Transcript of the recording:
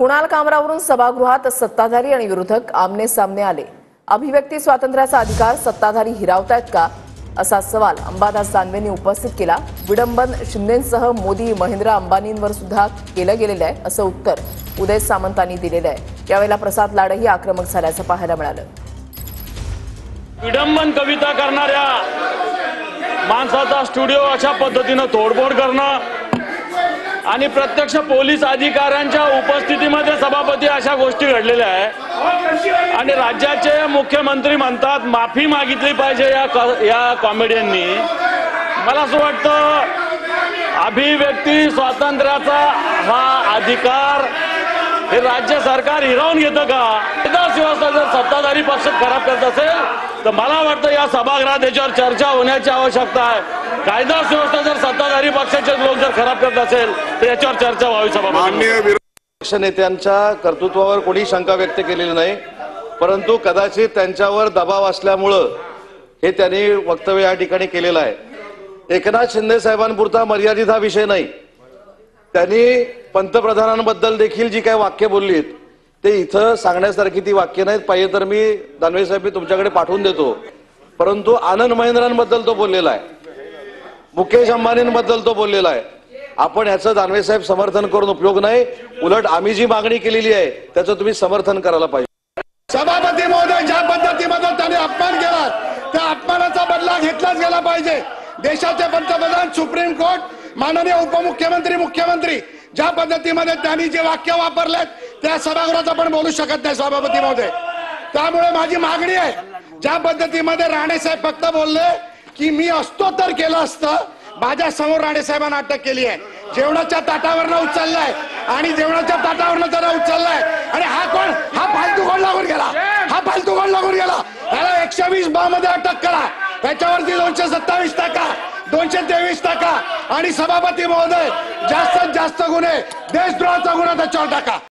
कुणाल कामरावरून सभागृहात सत्ताधारी आणि विरोधक आमने सामने आले। अभिव्यक्ती स्वातंत्र्याचा अधिकार सत्ताधारी हिरावतायत का असा सवाल अंबादास दानवेंनी उपस्थित केला। विडंबन शिंदेंसह मोदी महेंद्र अंबानींवर सुद्धा केलं गेलेलं आहे असं उत्तर उदय सामंतांनी दिलेलं आहे। यावेळेला प्रसाद लाडही आक्रमक झाल्याचं पाहायला मिळालं। विडंबन कविता करणाऱ्या माणसाचा स्टुडिओ अशा पद्धतीने तोडफोड करणं आणि प्रत्यक्ष पोलीस अधिकाऱ्यांच्या उपस्थितीमध्ये सभापती अशा गोष्टी घडलेल्या आहे आणि राज्याचे मुख्यमंत्री म्हणतात माफी मागितली पाहिजे या कॉमेडियननी। मला असं वाटतं अभिव्यक्ती स्वातंत्र्याचा हा अधिकार हे राज्य सरकार हिरावून घेतं का? कायदा व्यवस्था जर सत्ताधारी पक्ष खराब करत असेल तर मला वाटतं या सभागृहात याच्यावर चर्चा होण्याची आवश्यकता आहे। कायदा व्यवस्था जर सत्ताधारी पक्षाचे लोक जर खराब करत असेल तर याच्यावर चर्चा व्हावी। माननीय पक्ष नेत्यांच्या कर्तृत्वावर कोणी शंका व्यक्त केलेली नाही, परंतु कदाचित त्यांच्यावर दबाव असल्यामुळं हे त्यांनी वक्तव्य या ठिकाणी केलेलं आहे। एकनाथ शिंदे साहेबांपुरता मर्यादित हा विषय नाही, त्यांनी पंतप्रधानांबद्दल देखील जी काही वाक्य बोललीत ते इथं सांगण्यासारखी ती वाक्य नाहीत। पाहिजे तर मी दानवे साहेब तुमच्याकडे पाठवून देतो, परंतु आनंद महिंद्रांबद्दल तो बोललेला आहे, मुकेश अंबानींबद्दल तो बोललेला आहे। आपण याचं दानवे साहेब समर्थन करून उपयोग नाही, उलट आम्ही जी मागणी केलेली आहे त्याचं तुम्ही समर्थन करायला पाहिजे। सभापती महोदय, ज्या पद्धतीमध्ये त्यांनी अपमान केला त्या अपमानाचा बदला घेतलाच गेला पाहिजे। देशाचे पंतप्रधान, सुप्रीम कोर्ट, माननीय उपमुख्यमंत्री, मुख्यमंत्री ज्या पद्धतीमध्ये त्यांनी जे वाक्य वापरलेत त्या सभागृहात आपण बोलू शकत नाही सभापती महोदय। त्यामुळे माझी मागणी आहे, ज्या पद्धतीमध्ये राणे साहेब फक्त बोलले की मी असतो तर केलं असतं, माझ्या समोर राणे साहेबांना अटक केली आहे, जेवणाच्या ताटावरनं उचललाय आणि जेवणाच्या ताटावरनं त्याला उचललाय। आणि हा कोण? हा फालतू कोण लागून गेला? हा फालतू कोण लागून गेला? याला 120 मध्ये अटक करा, त्याच्यावरती 227 टाका, 223 टाका आणि सभापती महोदय जास्तीत जास्त गुन्हे देशद्रोहाचा गुन्हा त्याच्यावर टाका।